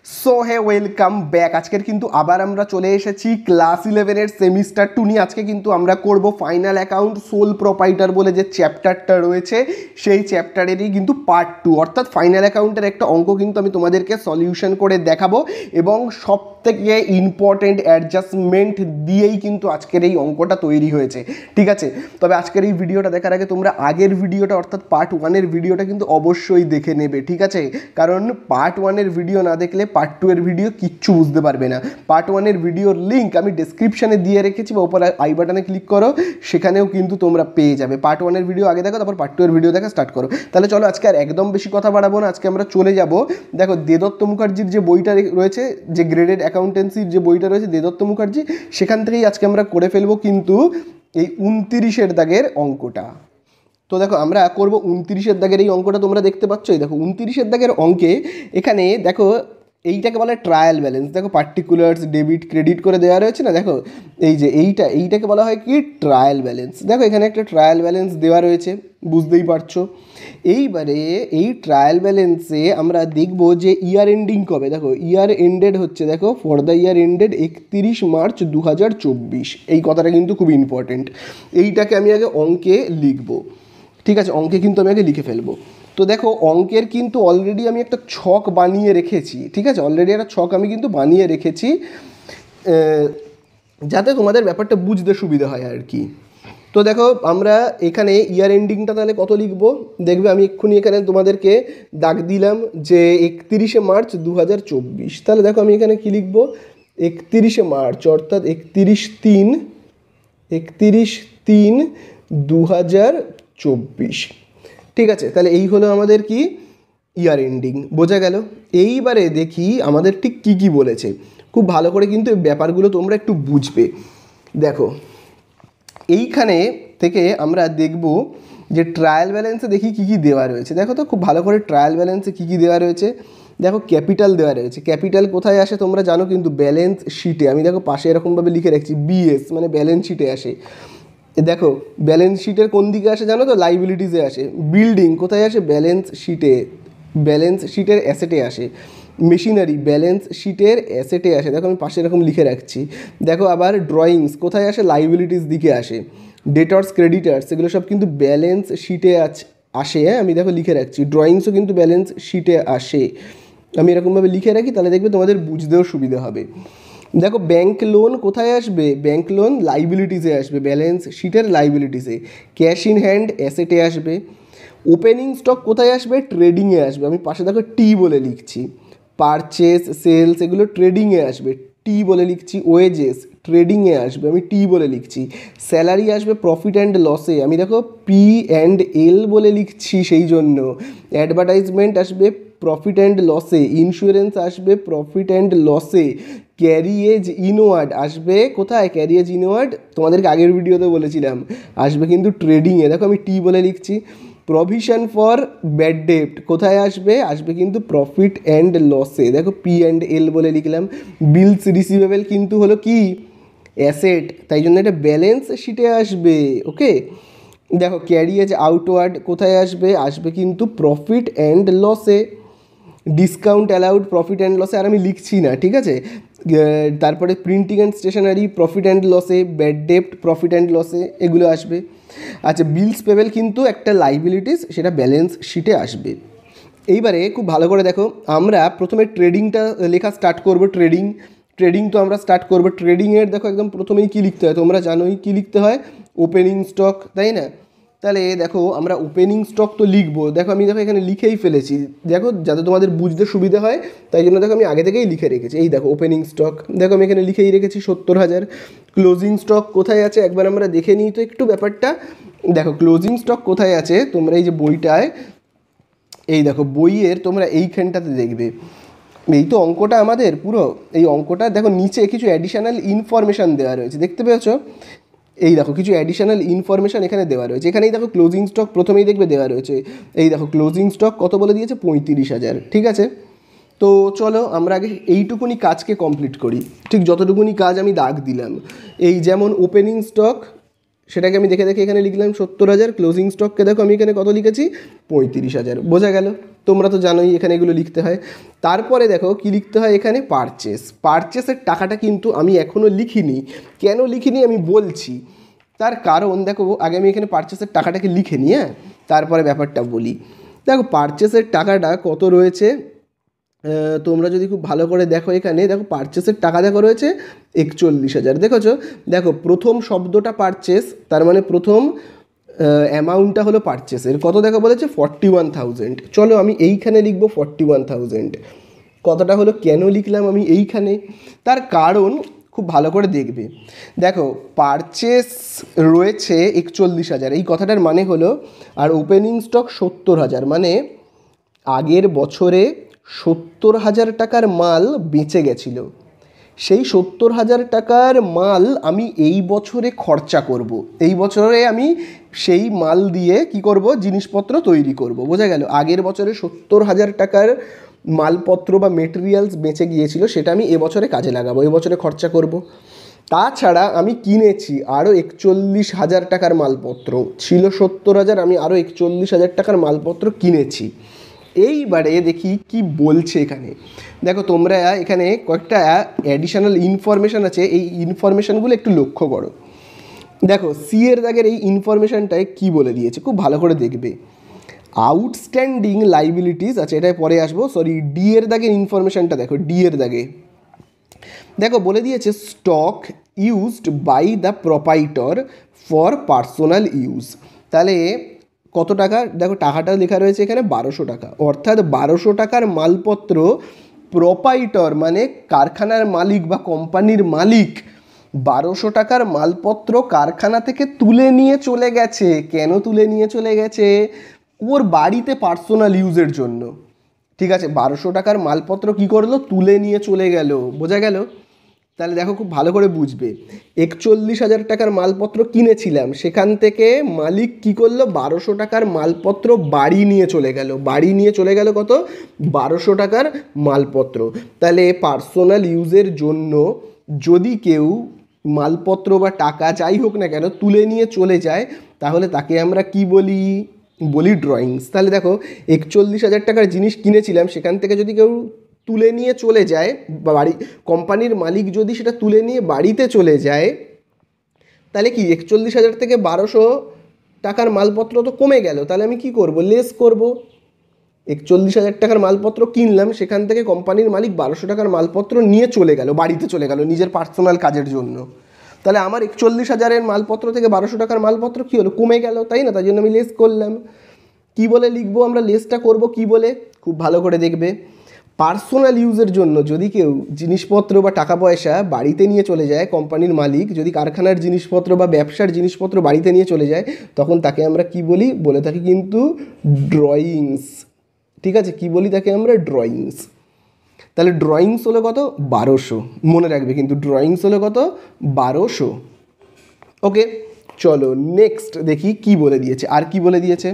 So hey welcome back. আজকের কিন্তু আবার আমরা চলে এসেছি ক্লাস 11-এর সেমিস্টার 2 নিয়ে। আজকে কিন্তু আমরা করব ফাইনাল অ্যাকাউন্ট সোল প্রোপাইটার বলে যে চ্যাপ্টারটা রয়েছে সেই চ্যাপ্টারেরই কিন্তু পার্ট 2, অর্থাৎ ফাইনাল অ্যাকাউন্টের একটা অঙ্ক কিন্তু আমি তোমাদেরকে সলিউশন করে দেখাবো এবং সব থেকে ইম্পর্টেন্ট অ্যাডজাস্টমেন্ট দিয়েই কিন্তু আজকের এই অঙ্কটা তৈরি হয়েছে, ঠিক আছে। তবে আজকের এই ভিডিওটা দেখার আগে তোমরা আগের ভিডিওটা অর্থাৎ পার্ট 1-এর ভিডিওটা কিন্তু অবশ্যই দেখে নেবে, ঠিক আছে। কারণ পার্ট 1-এর ভিডিও না দেখলে পার্ট 2-এর ভিডিও কিচ্ছু বুঝতে পারবে না। পার্ট 1-এর ভিডিওর লিঙ্ক আমি ডেসক্রিপশানে দিয়ে রেখেছি বা ওপরে আই বাটনে ক্লিক করো, সেখানেও কিন্তু তোমরা পেয়ে যাবে। পার্ট 1-এর ভিডিও আগে দেখো, তারপর পার্ট 2-এর ভিডিও দেখা স্টার্ট করো। তাহলে চলো আজকে আর একদম বেশি কথা বাড়াবো না, আজকে আমরা চলে যাব। দেখো দেদত্ত মুখার্জির যে বইটা রয়েছে, যে গ্রেডেড অ্যাকাউন্টেন্সির যে বইটা রয়েছে দেদত্ত মুখার্জি, সেখান থেকেই আজকে আমরা করে ফেলবো কিন্তু এই 29-এর দাগের অঙ্কটা। তো দেখো আমরা করব 29-এর দাগের এই অঙ্কটা, তোমরা দেখতে পাচ্ছ। এই দেখো 29-এর দাগের অঙ্কে এখানে দেখো এইটাকে বলা হয় ট্রায়াল ব্যালেন্স। দেখো পার্টিকুলার্স ডেবিট ক্রেডিট করে দেওয়া রয়েছে না, দেখো এই যে এইটাকে বলা হয় কি ট্রায়াল ব্যালেন্স। দেখো এখানে একটা ট্রায়াল ব্যালেন্স দেওয়া রয়েছে, বুঝতেই পারছো। এইবারে এই ট্রায়াল ব্যালেন্সে আমরা দেখব যে ইয়ার এন্ডিং কবে। দেখো ইয়ার এন্ডেড হচ্ছে, দেখো for the year ended 31 March 2024। এই কথাটা কিন্তু খুব ইম্পর্টেন্ট। এইটাকে আমি আগে অঙ্কে লিখবো, ঠিক আছে। অঙ্কে কিন্তু আমি আগে লিখে ফেলবো। তো দেখো অঙ্কের কিন্তু অলরেডি আমি একটা ছক বানিয়ে রেখেছি, ঠিক আছে। অলরেডি একটা ছক আমি কিন্তু বানিয়ে রেখেছি যাতে তোমাদের ব্যাপারটা বুঝতে সুবিধা হয় আর কি। তো দেখো আমরা এখানে ইয়ার এন্ডিংটা তাহলে কত লিখবো দেখবে, আমি এক্ষুনি এখানে তোমাদেরকে দাগ দিলাম যে 31 মার্চ 2024। তাহলে দেখো আমি এখানে কী লিখবো, 31 মার্চ অর্থাৎ 31/3/2024, ঠিক আছে। তাহলে এই হলো আমাদের কি ইয়ার এন্ডিং, বোঝা গেল। এইবারে দেখি আমাদের ঠিক কী কী বলেছে। খুব ভালো করে কিন্তু এই ব্যাপারগুলো তোমরা একটু বুঝবে। দেখো এইখানে থেকে আমরা দেখব যে ট্রায়াল ব্যালেন্সে দেখি কী কী দেওয়া রয়েছে। দেখো তো খুব ভালো করে ট্রায়াল ব্যালেন্সে কী কী দেওয়া রয়েছে। দেখো ক্যাপিটাল দেওয়া রয়েছে। ক্যাপিটাল কোথায় আসে তোমরা জানো কিন্তু, ব্যালেন্স শিটে। আমি দেখো পাশে এরকমভাবে লিখে রাখছি, বিএস মানে ব্যালেন্স শিটে আসে। দেখো ব্যালেন্স শিটের কোন দিকে আসে জানো তো, লাইবিলিটিসে আসে। বিল্ডিং কোথায় আসে, ব্যালেন্স শিটে, ব্যালেন্স শিটের অ্যাসেটে আসে। মেশিনারি ব্যালেন্স শিটের অ্যাসেটে আসে, দেখো আমি পাশে এরকম লিখে রাখছি। দেখো আবার ড্রয়িংস কোথায় আসে, লাইবিলিটিস দিকে আসে। ডেটর্স ক্রেডিটার্স এগুলো সব কিন্তু ব্যালেন্স শিটে আসে, হ্যাঁ আমি দেখো লিখে রাখছি। ড্রয়িংসও কিন্তু ব্যালেন্স শিটে আসে, আমি এরকমভাবে লিখে রাখি, তাহলে দেখবে তোমাদের বুঝতেও সুবিধা হবে। দেখো ব্যাংক লোন কোথায় আসবে, ব্যাংক লোন লাইবিলিটিসে আসবে, ব্যালেন্স শিটের লাইবিলিটিসে। ক্যাশ ইন হ্যান্ড অ্যাসেটে আসবে। ওপেনিং স্টক কোথায় আসবে, ট্রেডিংয়ে আসবে, আমি পাশে দেখো টি বলে লিখছি। পারচেস সেলস এগুলো ট্রেডিংয়ে আসবে, টি বলে লিখছি। ওয়েজেস ট্রেডিংয়ে আসবে, আমি টি বলে লিখছি। স্যালারি আসবে প্রফিট অ্যান্ড লসে, আমি দেখো P&L বলে লিখছি সেই জন্য। অ্যাডভার্টাইজমেন্ট আসবে প্রফিট অ্যান্ড লসে। ইন্স্যুরেন্স আসবে প্রফিট অ্যান্ড লসে। ক্যারিয়েজ ইনওয়ার্ড আসবে কোথায়, ক্যারিয়েজ ইনওয়ার্ড তোমাদেরকে আগের ভিডিওতে বলেছিলাম আসবে কিন্তু ট্রেডিংয়ে, দেখো আমি টি বলে লিখছি। প্রভিশন ফর ব্যাড ডেপ্ট কোথায় আসবে, আসবে কিন্তু প্রফিট অ্যান্ড লসে, দেখো P&L বলে লিখলাম। বিলস রিসিভেবল কিন্তু হলো কি অ্যাসেট, তাই জন্য এটা ব্যালেন্স শিটে আসবে, ওকে। দেখো ক্যারিয়েজ আউটওয়ার্ড কোথায় আসবে, আসবে কিন্তু প্রফিট অ্যান্ড লসে। ডিসকাউন্ট অ্যালাউড প্রফিট অ্যান্ড লসে, আর আমি লিখছি না, ঠিক আছে। তারপরে printing and stationery profit and লসে। ব্যাড ডেপ্ট প্রফিট অ্যান্ড লসে, এগুলো আসবে। আচ্ছা বিলস পেবেল কিন্তু একটা লাইবিলিটিস, সেটা ব্যালেন্স শিটে আসবে। এইবারে খুব ভালো করে দেখো, আমরা প্রথমে ট্রেডিংটা লেখা স্টার্ট করবো। ট্রেডিং তো আমরা স্টার্ট করবো। ট্রেডিংয়ের দেখো একদম প্রথমেই কী লিখতে হয়, তোমরা জানোই কী লিখতে হয়, ওপেনিং স্টক, তাই না। তাহলে দেখো আমরা ওপেনিং স্টক তো লিখবো, দেখো আমি দেখো এখানে লিখেই ফেলেছি, দেখো যাতে তোমাদের বুঝতে সুবিধা হয় তাই জন্য দেখো আমি আগে থেকেই লিখে রেখেছি। এই দেখো ওপেনিং স্টক, দেখো আমি এখানে লিখেই রেখেছি 70,000। ক্লোজিং স্টক কোথায় আছে একবার আমরা দেখে নিই তো একটু ব্যাপারটা। দেখো ক্লোজিং স্টক কোথায় আছে, তোমরা এই যে বইটায়, এই দেখো বইয়ের তোমরা এইখানটাতে দেখবে। এই তো অঙ্কটা আমাদের পুরো, এই অঙ্কটা দেখো নিচে কিছু অ্যাডিশনাল ইনফরমেশান দেওয়া রয়েছে, দেখতে পেয়েছো। এই দেখো কিছু অ্যাডিশনাল ইনফরমেশান এখানে দেওয়া রয়েছে। এখানেই দেখো ক্লোজিং স্টক প্রথমেই দেখবে দেওয়া রয়েছে। এই দেখো ক্লোজিং স্টক কত বলে দিয়েছে, 35,000, ঠিক আছে। তো চলো আমরা আগে এইটুকুনি কাজকে কমপ্লিট করি, ঠিক যতটুকুনি কাজ আমি দাগ দিলাম। এই যেমন ওপেনিং স্টক সেটাকে আমি দেখে দেখে এখানে লিখলাম 70,000। ক্লোজিং স্টককে দেখো আমি এখানে কত লিখেছি, 35,000। বোঝা গেল? তোমরা তো জানোই এখানে এগুলো লিখতে হয়। তারপরে দেখো কি লিখতে হয় এখানে, পারচেসের টাকাটা কিন্তু আমি এখনও লিখিনি। কেন লিখিনি আমি বলছি, তার কারণ দেখো আগে আমি এখানে পারচেসের টাকাটাকে লিখে নিই, হ্যাঁ, তারপরে ব্যাপারটা বলি। দেখো পারচেসের টাকাটা কত রয়েছে, তোমরা যদি খুব ভালো করে দেখো এখানে দেখো পারচেসের টাকা দেখো রয়েছে 41,000। দেখেছো? দেখো প্রথম শব্দটা পারচেস, তার মানে প্রথম অ্যামাউন্টটা হলো পারচেসের কত দেখো বলেছে 41,000। চলো আমি এইখানে লিখবো 41,000। কতটা হলো, কেন লিখলাম আমি এইখানে, তার কারণ খুব ভালো করে দেখবে। দেখো পারচেস রয়েছে 41,000, এই কথাটার মানে হলো, আর ওপেনিং স্টক 70,000, মানে আগের বছরে 70,000 টাকার মাল বেঁচে গেছিল। সেই 70,000 টাকার মাল আমি এই বছরে খরচা করব। এই বছরে আমি সেই মাল দিয়ে কি করব, জিনিসপত্র তৈরি করব। বোঝা গেল? আগের বছরে 70,000 টাকার মালপত্র বা মেটেরিয়ালস বেঁচে গিয়েছিল, সেটা আমি এবছরে কাজে লাগাবো, এবছরে খরচা করব। তাছাড়া আমি কিনেছি আরও 41,000 টাকার মালপত্র, ছিল 70,000, আমি আরও 41,000 টাকার মালপত্র কিনেছি। এইবারে দেখি কি বলছে এখানে। দেখো তোমরা এখানে কয়েকটা অ্যাডিশনাল ইনফরমেশান আছে, এই ইনফরমেশানগুলো একটু লক্ষ্য করো। দেখো সি এর দাগের এই ইনফরমেশানটায় কি বলে দিয়েছে, খুব ভালো করে দেখবে। আউটস্ট্যান্ডিং লাইবিলিটিস, আচ্ছা এটাই পরে আসবো, সরি। ডি এর দাগের ইনফরমেশানটা দেখো, ডি এর দাগে দেখো বলে দিয়েছে stock used by the proprietor for personal use. তাহলে কত টাকা, দেখো টাকাটা লেখা রয়েছে এখানে 1200 টাকা, অর্থাৎ 1200 টাকার মালপত্র প্রোপাইটর মানে কারখানার মালিক বা কোম্পানির মালিক 1200 টাকার মালপত্র কারখানা থেকে তুলে নিয়ে চলে গেছে। কেন তুলে নিয়ে চলে গেছে? ওর বাড়িতে পার্সোনাল ইউজের জন্য। ঠিক আছে, 1200 টাকার মালপত্র কি করলো, তুলে নিয়ে চলে গেল। বোঝা গেল? তাহলে দেখো খুব ভালো করে বুঝবে, 41,000 টাকার মালপত্র কিনেছিলাম, সেখান থেকে মালিক কি করলো, 1200 টাকার মালপত্র বাড়ি নিয়ে চলে গেল। বাড়ি নিয়ে চলে গেল কত, 1200 টাকার মালপত্র। তাহলে পার্সোনাল ইউজের জন্য যদি কেউ মালপত্র বা টাকা যাই হোক না কেন তুলে নিয়ে চলে যায়, তাহলে তাকে আমরা কি বলি, ড্রয়িংস। তাহলে দেখো 41,000 টাকার জিনিস কিনেছিলাম, সেখান থেকে যদি কেউ তুলে নিয়ে চলে যায়, বা বাড়ি কোম্পানির মালিক যদি সেটা তুলে নিয়ে বাড়িতে চলে যায়, তাহলে কি 41,000 থেকে 1200 টাকার মালপত্র তো কমে গেল। তাহলে আমি কি করব, লেস করব। 41,000 টাকার মালপত্র কিনলাম, সেখান থেকে কোম্পানির মালিক 1200 টাকার মালপত্র নিয়ে চলে গেল, বাড়িতে চলে গেল নিজের পার্সোনাল কাজের জন্য। তাহলে আমার 41,000-এর মালপত্র থেকে 1200 টাকার মালপত্র কী হলো, কমে গেল, তাই না? তাই জন্য আমি লেস করলাম। কি বলে লিখবো আমরা, লেসটা করব কি বলে, খুব ভালো করে দেখবে। পার্সোনাল ইউজের জন্য যদি কেউ জিনিসপত্র বা টাকা পয়সা বাড়িতে নিয়ে চলে যায়, কোম্পানির মালিক যদি কারখানার জিনিসপত্র বা ব্যবসার জিনিসপত্র বাড়িতে নিয়ে চলে যায়, তখন তাকে আমরা কি বলি, বলে থাকি কিন্তু ড্রয়িংস। ঠিক আছে, কি বলি তাকে আমরা, ড্রয়িংস। তাহলে ড্রয়িংস হলো কত, 1200। মনে রাখবে কিন্তু ড্রয়িংস হলো কত, 1200। ওকে, চলো নেক্সট দেখি কি বলে দিয়েছে। আর কি বলে দিয়েছে,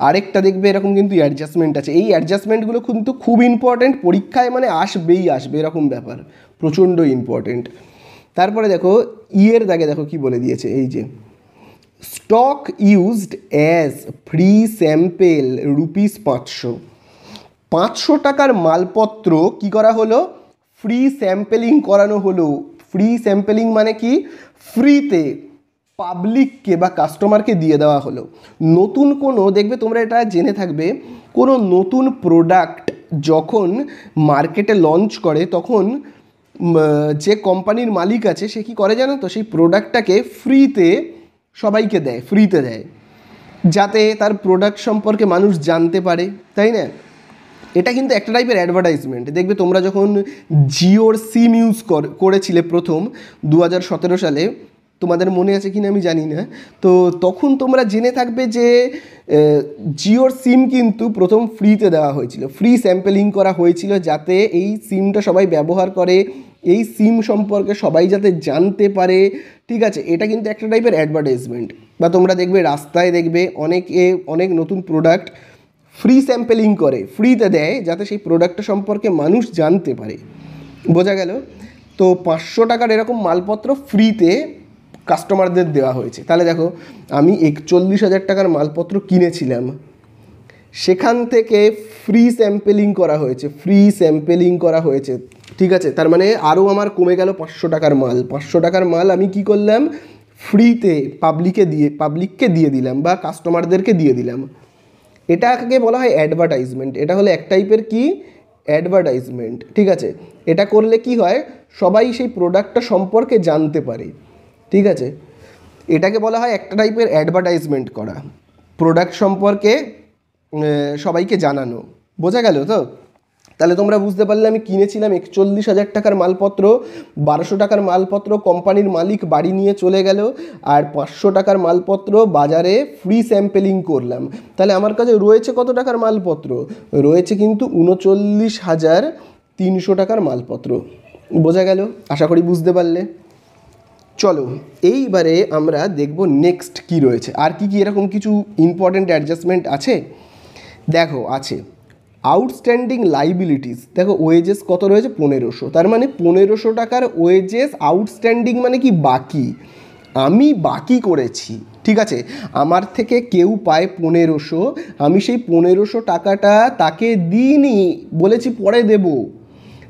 আরেকটা দেখবে এরকম কিন্তু অ্যাডজাস্টমেন্ট আছে। এই অ্যাডজাস্টমেন্টগুলো কিন্তু খুব ইম্পর্টেন্ট, পরীক্ষায় মানে আসবেই আসবে এরকম ব্যাপার, প্রচণ্ড ইম্পর্টেন্ট। তারপরে দেখো ইয়ের দাগে দেখো কি বলে দিয়েছে, এই যে stock used as free sample ₹500। 500 টাকার মালপত্র কি করা হলো, ফ্রি স্যাম্পেলিং করানো হলো। ফ্রি স্যাম্পেলিং মানে কি, ফ্রিতে পাবলিককে বা কাস্টমারকে দিয়ে দেওয়া হলো। নতুন কোনো, দেখবে তোমরা এটা জেনে থাকবে, কোনো নতুন প্রোডাক্ট যখন মার্কেটে লঞ্চ করে, তখন যে কোম্পানির মালিক আছে সে কী করে জানো তো, সেই প্রোডাক্টটাকে ফ্রিতে সবাইকে দেয়, ফ্রিতে দেয়, যাতে তার প্রোডাক্ট সম্পর্কে মানুষ জানতে পারে, তাই না? এটা কিন্তু একটা টাইপের অ্যাডভার্টাইজমেন্ট। দেখবে তোমরা যখন জিওর সিম ইউজ করেছিলে প্রথম 2017 সালে, তোমাদের মনে আছে কি না আমি জানি না, তো তখন তোমরা জেনে থাকবে যে জিওর সিম কিন্তু প্রথম ফ্রিতে দেওয়া হয়েছিল, ফ্রি স্যাম্পেলিং করা হয়েছিল, যাতে এই সিমটা সবাই ব্যবহার করে, এই সিম সম্পর্কে সবাই যাতে জানতে পারে। ঠিক আছে, এটা কিন্তু একটা টাইপের অ্যাডভার্টাইজমেন্ট। বা তোমরা দেখবে রাস্তায় দেখবে অনেক নতুন প্রোডাক্ট ফ্রি স্যাম্পেলিং করে, ফ্রিতে দেয়, যাতে সেই প্রোডাক্টটা সম্পর্কে মানুষ জানতে পারে। বোঝা গেল? তো 500 টাকার এরকম মালপত্র ফ্রিতে কাস্টমারদের দেওয়া হয়েছে। তাহলে দেখো আমি 41,000 টাকার মালপত্র কিনেছিলাম, সেখান থেকে ফ্রি স্যাম্পেলিং করা হয়েছে, ঠিক আছে। তার মানে আরও আমার কমে গেল 500 টাকার মাল। 500 টাকার মাল আমি কি করলাম, ফ্রিতে পাবলিককে দিয়ে দিলাম বা কাস্টমারদেরকে দিয়ে দিলাম। এটাকে বলা হয় অ্যাডভার্টাইজমেন্ট। এটা হলো এক টাইপের কি, অ্যাডভার্টাইজমেন্ট, ঠিক আছে। এটা করলে কি হয়, সবাই সেই প্রোডাক্টটা সম্পর্কে জানতে পারে, ঠিক আছে। এটাকে বলা হয় একটা টাইপের অ্যাডভার্টাইজমেন্ট করা, প্রোডাক্ট সম্পর্কে সবাইকে জানানো। বোঝা গেল তো? তাহলে তোমরা বুঝতে পারলে আমি কিনেছিলাম 41,000 টাকার মালপত্র, 1200 টাকার মালপত্র কোম্পানির মালিক বাড়ি নিয়ে চলে গেল, আর 500 টাকার মালপত্র বাজারে ফ্রি স্যাম্পেলিং করলাম। তাহলে আমার কাছে রয়েছে কত টাকার মালপত্র, রয়েছে কিন্তু 39,300 টাকার মালপত্র। বোঝা গেল? আশা করি বুঝতে পারলে। চলো এইবারে আমরা দেখব নেক্সট কি রয়েছে, আর কি কি এরকম কিছু ইম্পর্টেন্ট অ্যাডজাস্টমেন্ট আছে। দেখো আছে আউটস্ট্যান্ডিং লাইবিলিটিস। দেখো ওয়েজেস কত রয়েছে, 1500। তার মানে 1500 টাকার ওয়েজেস আউটস্ট্যান্ডিং, মানে কি বাকি, আমি বাকি করেছি, ঠিক আছে। আমার থেকে কেউ পায় 1500, আমি সেই 1500 টাকাটা তাকে দিইনি, বলেছি পরে দেব।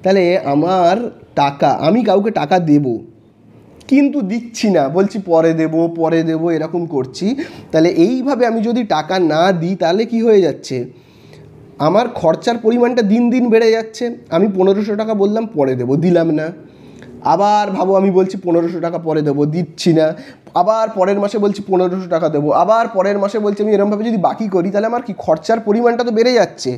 তাহলে আমার টাকা, আমি কাউকে টাকা দেব কিন্তু দিচ্ছি না, বলছি পরে দেব এরকম করছি। তাহলে এইভাবে আমি যদি টাকা না দিই তাহলে কি হয়ে যাচ্ছে, আমার খরচার পরিমাণটা দিন দিন বেড়ে যাচ্ছে। আমি 1500 টাকা বললাম পরে দেবো, দিলাম না। আবার ভাবো আমি বলছি 1500 টাকা পরে দেবো, দিচ্ছি না। আবার পরের মাসে বলছি 1500 টাকা দেবো, আবার পরের মাসে বলছি। আমি এরকমভাবে যদি বাকি করি তাহলে আমার কি খরচার পরিমাণটা তো বেড়ে যাচ্ছে।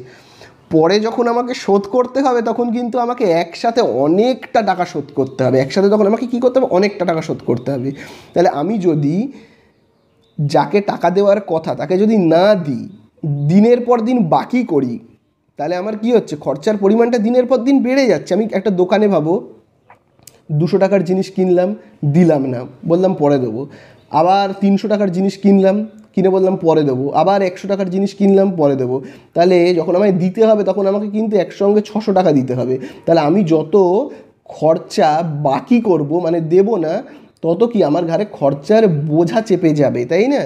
পরে যখন আমাকে শোধ করতে হবে তখন কিন্তু আমাকে একসাথে অনেকটা টাকা শোধ করতে হবে, একসাথে তখন আমাকে কী করতে হবে, অনেকটা টাকা শোধ করতে হবে। তাহলে আমি যদি যাকে টাকা দেওয়ার কথা তাকে যদি না দিই, দিনের পর দিন বাকি করি, তাহলে আমার কি হচ্ছে, খরচার পরিমাণটা দিনের পর দিন বেড়ে যাচ্ছে। আমি একটা দোকানে ভাবো 200 টাকার জিনিস কিনলাম, দিলাম না, বললাম পরে দেবো। আবার 300 টাকার জিনিস কিনলাম, কিনে বললাম পরে দেবো। আবার 100 টাকার জিনিস কিনলাম, পরে দেবো। তাহলে যখন আমায় দিতে হবে তখন আমাকে কিন্তু একসঙ্গে 600 টাকা দিতে হবে। তাহলে আমি যত খরচা বাকি করব, মানে দেবো না, তত কি আমার ঘাড়ে খরচার বোঝা চেপে যাবে, তাই না?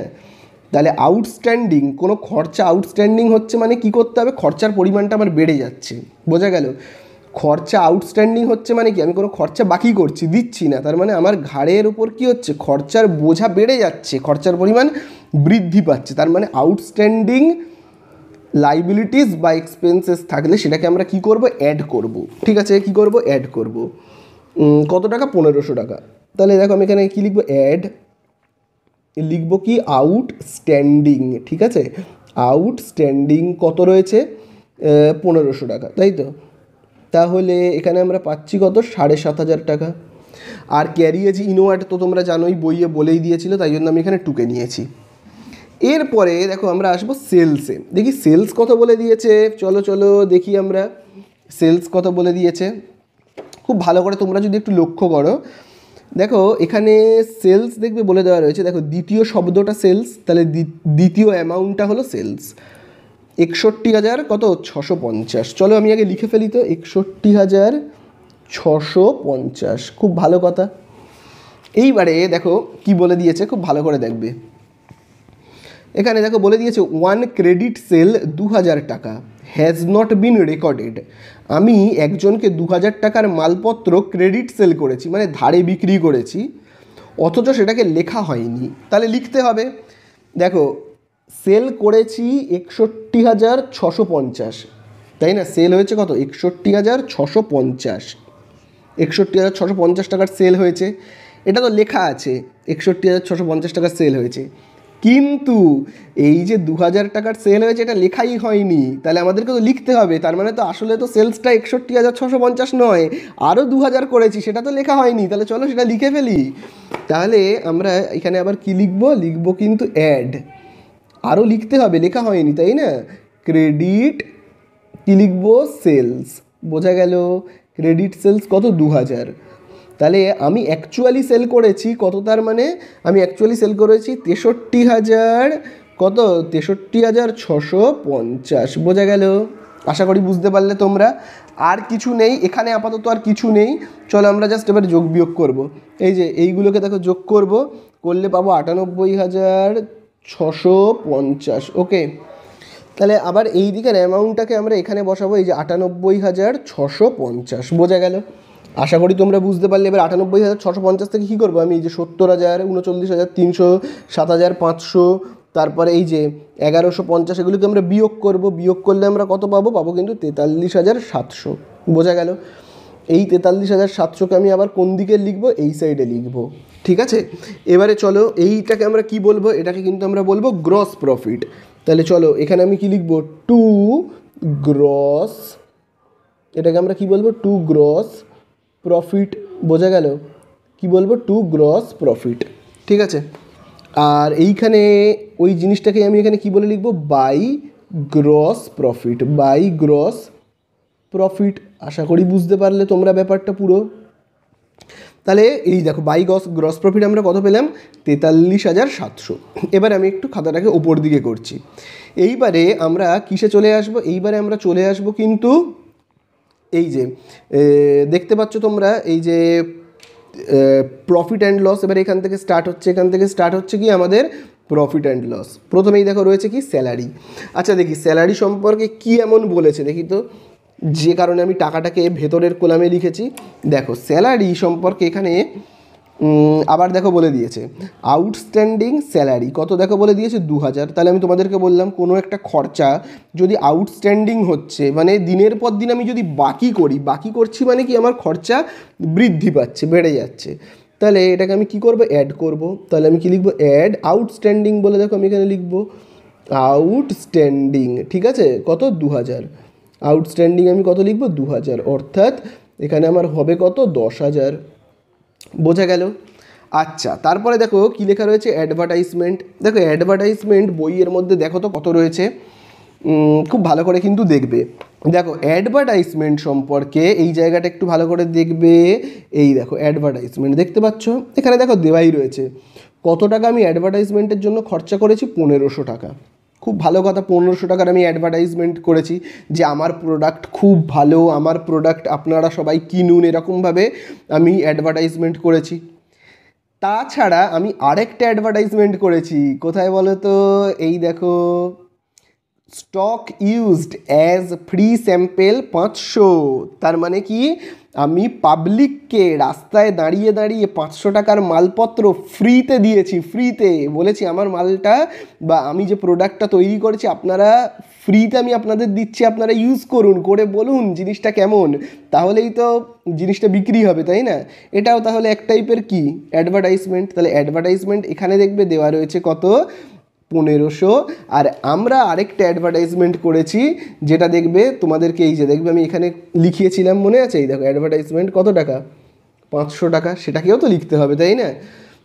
তাহলে আউটস্ট্যান্ডিং, কোনো খরচা আউটস্ট্যান্ডিং হচ্ছে মানে কি করতে হবে, খরচার পরিমাণটা আমার বেড়ে যাচ্ছে। বোঝা গেল? খরচা আউটস্ট্যান্ডিং হচ্ছে মানে কি, আমি কোনো খরচা বাকি করছি, দিচ্ছি না, তার মানে আমার ঘাড়ের ওপর কি হচ্ছে, খরচার বোঝা বেড়ে যাচ্ছে, খরচার পরিমাণ বৃদ্ধি পাচ্ছে। তার মানে আউটস্ট্যান্ডিং লাইবিলিটিস বা এক্সপেন্সেস থাকলে সেটাকে আমরা কি করব, অ্যাড করব, ঠিক আছে। কি করব, অ্যাড করব। কত টাকা, 1500 টাকা। তাহলে দেখো আমি এখানে কী লিখবো, অ্যাড, লিখবো কি, আউটস্ট্যান্ডিং, ঠিক আছে। আউটস্ট্যান্ডিং কত রয়েছে, 1500 টাকা, তাই তো। তাহলে এখানে আমরা পাচ্ছি কত, 7,500 টাকা। আর ক্যারিয়েজ ইনওয়ার্ড তো তোমরা জানোই, বইয়ে বলেই দিয়েছিল, তাই জন্য আমি এখানে টুকে নিয়েছি। এরপরে দেখো আমরা আসবো সেলসে। দেখি সেলস কত বলে দিয়েছে, চলো দেখি আমরা সেলস কত বলে দিয়েছে। খুব ভালো করে তোমরা যদি একটু লক্ষ্য করো, দেখো এখানে সেলস দেখবে বলে দেওয়া রয়েছে। দেখো দ্বিতীয় শব্দটা সেলস, তাহলে দ্বিতীয় অ্যামাউন্টটা হলো সেলস। 61,000 কত, 650। চলো আমি আগে লিখে ফেলি তো, 61,650। খুব ভালো কথা। এইবারে দেখো কি বলে দিয়েছে, খুব ভালো করে দেখবে। এখানে দেখো বলে দিয়েছে, ওয়ান ক্রেডিট সেল 2000 টাকা হ্যাজ নট বিন রেকর্ডেড। আমি একজনকে 2000 টাকার মালপত্র ক্রেডিট সেল করেছি, মানে ধারে বিক্রি করেছি, অথচ সেটাকে লেখা হয়নি। তাহলে লিখতে হবে। দেখো সেল করেছি 61,650, তাই না? সেল হয়েছে কত, 61,650। 61,650 টাকার সেল হয়েছে, এটা তো লেখা আছে 61,650 টাকার সেল হয়েছে। কিন্তু এই যে 2000 টাকার সেল হয়েছে এটা লেখাই হয়নি, তাহলে আমাদেরকে তো লিখতে হবে। তার মানে তো আসলে তো সেলসটা 61,650 নয়, আরও 2000 করেছি, সেটা তো লেখা হয়নি। তাহলে চলো সেটা লিখে ফেলি। তাহলে আমরা এখানে আবার কি লিখবো কিন্তু অ্যাড, আরও লিখতে হবে, লেখা হয়নি, তাই না? ক্রেডিট কি লিখবো, সেলস। বোঝা গেল? ক্রেডিট সেলস কত, 2000। তাহলে আমি অ্যাকচুয়ালি সেল করেছি কত, তার মানে আমি অ্যাকচুয়ালি সেল করেছি 63,000 কত, 63,650। বোঝা গেল? আশা করি বুঝতে পারলে তোমরা। আর কিছু নেই এখানে, আপাতত আর কিছু নেই। চলো আমরা জাস্ট এবার যোগ বিয়োগ করবো। এই যে এইগুলোকে দেখো যোগ করব, করলে পাবো 98,650। ওকে, তাহলে আবার এই দিকের অ্যামাউন্টটাকে আমরা এখানে বসাবো, এই যে 98,650। বোঝা গেল? আশা করি তোমরা বুঝতে পারলে। এবার 98,650 থেকে কী করবো আমি, এই যে 70,000, 39,300, 7,500, তারপরে এই যে 1,150, এগুলোকে আমরা বিয়োগ করব। বিয়োগ করলে আমরা কত পাবো? পাবো কিন্তু 43,700। বোঝা গেল? এই 43,700কে আমি আবার কোন দিকে লিখবো? এই সাইডে লিখবো। ঠিক আছে, এবারে চলো এইটাকে আমরা কি বলবো? এটাকে কিন্তু আমরা বলবো গ্রস প্রফিট। তাহলে চলো এখানে আমি কি লিখবো? টু গ্রস, এটাকে আমরা কি বলবো? To gross profit. বোঝা গেল? কি বলবো? To gross profit. ঠিক আছে, আর এইখানে ওই জিনিসটাকে আমি এখানে কি বলে লিখবো? By gross profit. By gross profit. আশা করি বুঝতে পারলে তোমরা ব্যাপারটা পুরো। তাহলে এই দেখো বাই গ্রস প্রফিট আমরা কত পেলাম? 43,700। এবারে আমি একটু খাতাটাকে ওপর দিকে করছি। এইবারে আমরা কিসে চলে আসব? এইবারে আমরা চলে আসব কিন্তু এই যে দেখতে পাচ্ছ তোমরা, এই যে প্রফিট অ্যান্ড লস। এবার এখান থেকে স্টার্ট হচ্ছে, এখান থেকে স্টার্ট হচ্ছে কি আমাদের প্রফিট অ্যান্ড লস। প্রথমেই দেখো রয়েছে কি? স্যালারি। আচ্ছা দেখি স্যালারি সম্পর্কে কি এমন বলেছে দেখি তো, যে কারণে আমি টাকাটাকে ভেতরের কলামে লিখেছি। দেখো স্যালারি সম্পর্কে এখানে আবার দেখো বলে দিয়েছে আউটস্ট্যান্ডিং স্যালারি কত, দেখো বলে দিয়েছে 2,000। তাহলে আমি তোমাদেরকে বললাম কোনো একটা খরচা যদি আউটস্ট্যান্ডিং হচ্ছে, মানে দিনের পর দিন আমি যদি বাকি করছি, মানে কি আমার খরচা বৃদ্ধি পাচ্ছে, বেড়ে যাচ্ছে। তাহলে এটাকে আমি কি করব? অ্যাড করব। তাহলে আমি কি লিখবো? অ্যাড আউটস্ট্যান্ডিং বলে দেখো আমি এখানে লিখবো আউটস্ট্যান্ডিং। ঠিক আছে, কত? 2,000। আউটস্ট্যান্ডিং আমি কত লিখবো? 2,000, অর্থাৎ এখানে আমার হবে কত? 10,000। বোঝা গেল? আচ্ছা, তারপরে দেখো কি লেখা রয়েছে? অ্যাডভার্টাইজমেন্ট। দেখো অ্যাডভার্টাইজমেন্ট বইয়ের মধ্যে দেখো তো কত রয়েছে, খুব ভালো করে কিন্তু দেখবে। দেখো অ্যাডভার্টাইজমেন্ট সম্পর্কে এই জায়গাটা একটু ভালো করে দেখবে। এই দেখো অ্যাডভার্টাইজমেন্ট দেখতে পাচ্ছ, এখানে দেখো দেওয়াই রয়েছে কত টাকা আমি অ্যাডভার্টাইজমেন্টের জন্য খরচা করেছি। 1,500 টাকা। খুব ভালো কথা, 1,500 টাকার আমি অ্যাডভার্টাইজমেন্ট করেছি যে আমার প্রোডাক্ট খুব ভালো, আমার প্রোডাক্ট আপনারা সবাই কিনুন, এরকমভাবে আমি অ্যাডভার্টাইজমেন্ট করেছি। তাছাড়া আমি আরেকটা অ্যাডভার্টাইজমেন্ট করেছি, কোথায় বলো তো? এই দেখো, stock used as free sample 500। তার মানে কি, আমি পাবলিককে রাস্তায় দাঁড়িয়ে দাঁড়িয়ে 500 টাকার মালপত্র ফ্রিতে দিয়েছি। ফ্রিতে বলেছি আমার মালটা বা আমি যে প্রোডাক্টটা তৈরি করেছি আপনারা ফ্রিতে আমি আপনাদের দিচ্ছি, আপনারা ইউজ করুন, করে বলুন জিনিসটা কেমন, তাহলেই তো জিনিসটা বিক্রি হবে, তাই না? এটাও তাহলে এক টাইপের কি? অ্যাডভার্টাইজমেন্ট। তাহলে অ্যাডভার্টাইজমেন্ট এখানে দেখবে দেওয়া রয়েছে কত? 1,500। আর আমরা আরেকটা অ্যাডভার্টাইজমেন্ট করেছি যেটা দেখবে তোমাদেরকে, এই যে দেখবে আমি এখানে লিখিয়েছিলাম, মনে আছে? এই দেখো অ্যাডভার্টাইজমেন্ট কত টাকা? 500 টাকা। সেটাকেও তো লিখতে হবে, তাই না?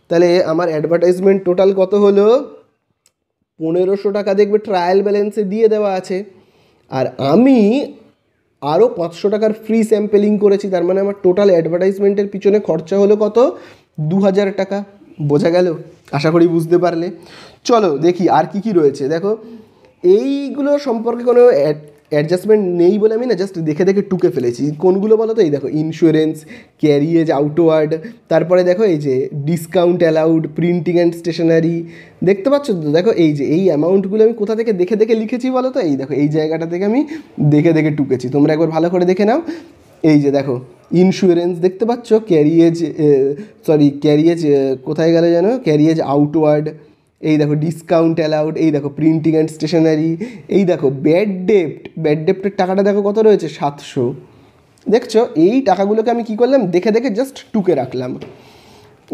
তাহলে আমার অ্যাডভার্টাইজমেন্ট টোটাল কত হলো? 1,500 টাকা দেখবে ট্রায়াল ব্যালেন্সে দিয়ে দেওয়া আছে। আর আমি আরও 500 টাকার ফ্রি স্যাম্পেলিং করেছি। তার মানে আমার টোটাল অ্যাডভার্টাইজমেন্টের পিছনে খরচা হলো কত? 2,000 টাকা। বোঝা গেল? আশা করি বুঝতে পারলে। চলো দেখি আর কি কি রয়েছে। দেখো এইগুলো সম্পর্কে কোনো অ্যাডজাস্টমেন্ট নেই বলে আমি না জাস্ট দেখে দেখে টুকে ফেলেছি। কোনগুলো বলো তো? এই দেখো ইন্স্যুরেন্স, ক্যারিয়েজ আউটওয়ার্ড, তারপরে দেখো এই যে discount allowed, printing and stationery. দেখতে পাচ্ছ তো? দেখো এই যে এই অ্যামাউন্টগুলো আমি কোথা থেকে দেখে দেখে লিখেছি বলো তো? এই দেখো এই জায়গাটা থেকে আমি দেখে দেখে টুকেছি। তোমরা একবার ভালো করে দেখে নাও। এই যে দেখো ইন্স্যুরেন্স দেখতে পাচ্ছ, ক্যারিয়েজ কোথায় গেলে যেন? Carriage outward. এই দেখো ডিসকাউন্ট অ্যালাউড, এই দেখো প্রিন্টিং অ্যান্ড স্টেশনারি, এই দেখো ব্যাড ডেপ্টের টাকাটা দেখো কত রয়েছে? 700। দেখছো এই টাকাগুলোকে আমি কী করলাম? দেখে দেখে জাস্ট টুকে রাখলাম।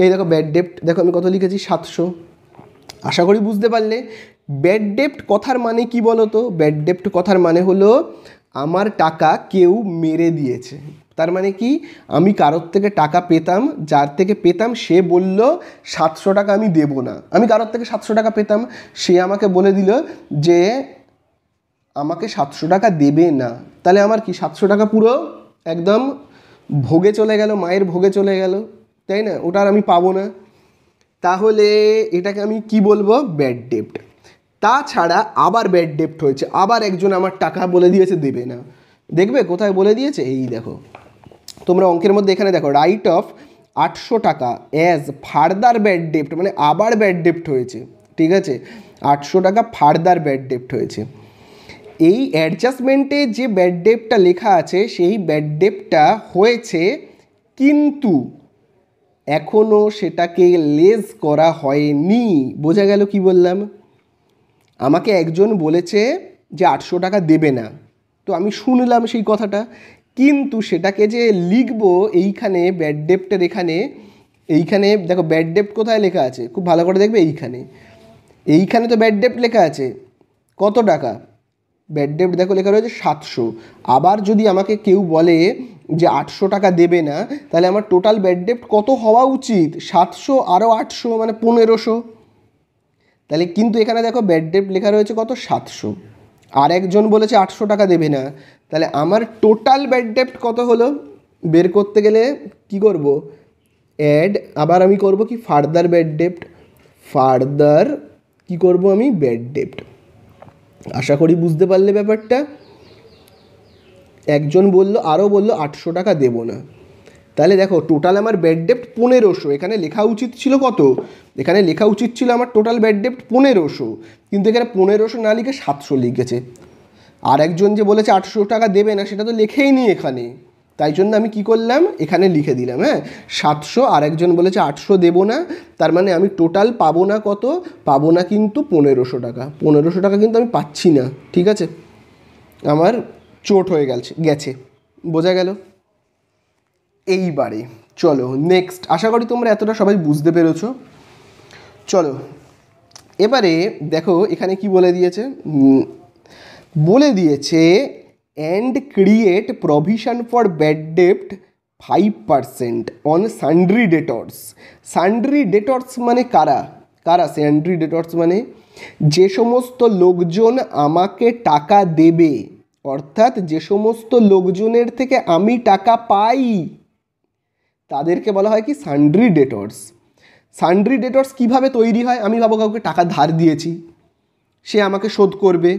এই দেখো ব্যাড ডেপ্ট, দেখো আমি কত লিখেছি? 700। আশা করি বুঝতে পারলে। ব্যাড ডেপ্ট কথার মানে কি বলো তো? ব্যাড ডেপ্ট কথার মানে হলো আমার টাকা কেউ মেরে দিয়েছে। তার মানে কি, আমি কারোর থেকে টাকা পেতাম, যার থেকে পেতাম সে বলল 700 টাকা আমি দেবো না। আমি কারোর থেকে 700 টাকা পেতাম, সে আমাকে বলে দিল যে আমাকে 700 টাকা দেবে না। তাহলে আমার কি 700 টাকা পুরো একদম ভোগে চলে গেল, মায়ের ভোগে চলে গেল, তাই না? ওটা আর আমি পাবো না। তাহলে এটাকে আমি কি বলবো? ব্যাড ডেপ্ট। তাছাড়া আবার ব্যাড ডেপ্ট হয়েছে, আবার একজন আমার টাকা বলে দিয়েছে দেবে না। দেখবে কোথায় বলে দিয়েছে, এই দেখো তোমরা অঙ্কের মধ্যে এখানে দেখো রাইট অফ 800 টাকা অ্যাজ ফার্দার ব্যাড ডেপ্ট, মানে আবার ব্যাড ডেপ্ট হয়েছে। ঠিক আছে, 800 টাকা ফার্দার ব্যাড ডেপ্ট হয়েছে। এই অ্যাডজাস্টমেন্টে যে ব্যাড ডেপ্টটা লেখা আছে সেই ব্যাড ডেপ্টটা হয়েছে, কিন্তু এখনও সেটাকে লেস করা হয়নি। বোঝা গেল কি বললাম? আমাকে একজন বলেছে যে 800 টাকা দেবে না, তো আমি শুনলাম সেই কথাটা, কিন্তু সেটাকে যে লিখবো এইখানে ব্যাড ডেপ্টের এইখানে দেখো ব্যাড ডেপ্ট কোথায় লেখা আছে, খুব ভালো করে দেখবে, এইখানে তো ব্যাড ডেপ্ট লেখা আছে কত টাকা, ব্যাড ডেপ্ট দেখো লেখা রয়েছে 700। আবার যদি আমাকে কেউ বলে যে 800 টাকা দেবে না, তাহলে আমার টোটাল ব্যাড ডেপ্ট কত হওয়া উচিত? 700 আরও 800 মানে 1500। তাহলে কিন্তু এখানে দেখো ব্যাড ডেপ্ট লেখা রয়েছে কত, 700, আর একজন বলেছে 800 টাকা দেবে না, তাহলে আমার টোটাল ব্যাড ডেপ্ট কত হলো বের করতে গেলে কি করব, অ্যাড, আবার আমি করব কি ফার্দার ব্যাড ডেপ্ট, ফার্দার কি করব আমি ব্যাড ডেপ্ট। আশা করি বুঝতে পারলে ব্যাপারটা। একজন বলল, আরও বলল 800 টাকা দেবো না, তাহলে দেখো টোটাল আমার ব্যাড ডেপ্ট 1500। এখানে লেখা উচিত ছিল কত, এখানে লেখা উচিত ছিল আমার টোটাল ব্যাড ডেপ্ট 1500, কিন্তু এখানে 1500 না লিখে 700 লিখেছে। আর একজন যে বলেছে 800 টাকা দেবে না সেটা তো লেখেই নি এখানে, তাই জন্য আমি কি করলাম এখানে লিখে দিলাম, হ্যাঁ 700, আর একজন বলেছে 800 দেবো না, তার মানে আমি টোটাল পাবো না কত, পাবো না কিন্তু 1500 টাকা। 1500 টাকা কিন্তু আমি পাচ্ছি না, ঠিক আছে, আমার চোট হয়ে গেছে। বোঝা গেল? এইবারে চলো নেক্সট, আশা করি তোমরা এতটা সবাই বুঝতে পেরেছো। চলো এবারে দেখো এখানে কি বলে দিয়েছে, and create provision for bad ডেপ্ট 5% on sundry debtors. Sundry debtors মানে কারা? সান্ড্রি ডেটর্স মানে যে সমস্ত লোকজন আমাকে টাকা দেবে, অর্থাৎ যে সমস্ত লোকজনের থেকে আমি টাকা পাই তাদেরকে বলা হয় কি সান্ড্রি ডেটর্স। সান্ড্রি ডেটর্স কীভাবে তৈরি হয়? আমি ভাবো কাউকে টাকা ধার দিয়েছি, সে আমাকে শোধ করবে,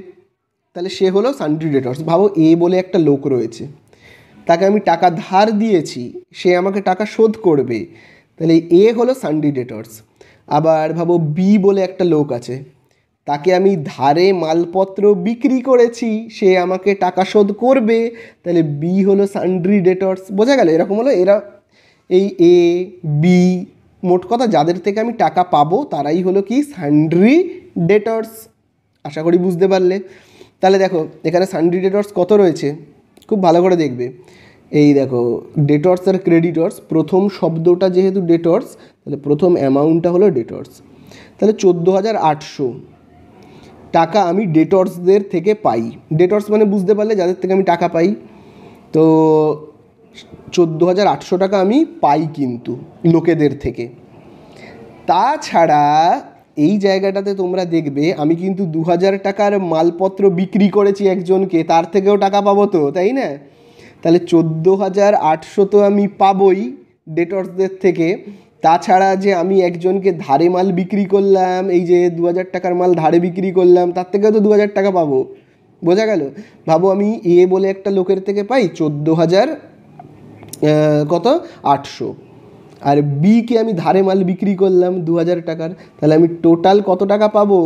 তাহলে সে হলো সান্ড্রি ডেটর্স। ভাবো এ বলে একটা লোক রয়েছে, তাকে আমি টাকা ধার দিয়েছি, সে আমাকে টাকা শোধ করবে, তাহলে এ হলো সান্ড্রি ডেটর্স। আবার ভাবো বি বলে একটা লোক আছে, তাকে আমি ধারে মালপত্র বিক্রি করেছি, সে আমাকে টাকা শোধ করবে, তাহলে বি হলো সান্ড্রি ডেটর্স। বোঝা গেল? এরকম হলো এরা, এই এ বি, মোট কথা যাদের থেকে আমি টাকা পাবো তারাই হলো কি সান্ড্রি ডেটর্স। আশা করি বুঝতে পারলে। তাহলে দেখো এখানে সান্ড্রি ডেটর্স কত রয়েছে, খুব ভালো করে দেখবে। এই দেখো ডেটর্স আর ক্রেডিটর্স, প্রথম শব্দটা যেহেতু ডেটর্স, তাহলে প্রথম অ্যামাউন্টটা হলো ডেটর্স। তাহলে 14,800 টাকা আমি ডেটর্সদের থেকে পাই। ডেটর্স মানে বুঝতে পারলে যাদের থেকে আমি টাকা পাই। তো 14,800 টাকা আমি পাই কিন্তু লোকেদের থেকে। তাছাড়া এই জায়গাটাতে তোমরা দেখবে আমি কিন্তু 2,000 টাকার মালপত্র বিক্রি করেছি একজনকে, তার থেকেও টাকা পাবো তো, তাই না? তাহলে 14,800 তো আমি পাবোই ডেটর্সদের থেকে। তাছাড়া যে আমি একজনকে ধারে মাল বিক্রি করলাম, এই যে 2,000 টাকার মাল ধারে বিক্রি করলাম, তার থেকেও তো 2,000 টাকা পাবো। বোঝা গেল? ভাবো আমি এ বলে একটা লোকের থেকে পাই 14,000 800, আর বিকে আমি ধারে মাল বিক্রি করলাম 2,000 টাকার, তাহলে আমি টোটাল কত টাকা পাবো?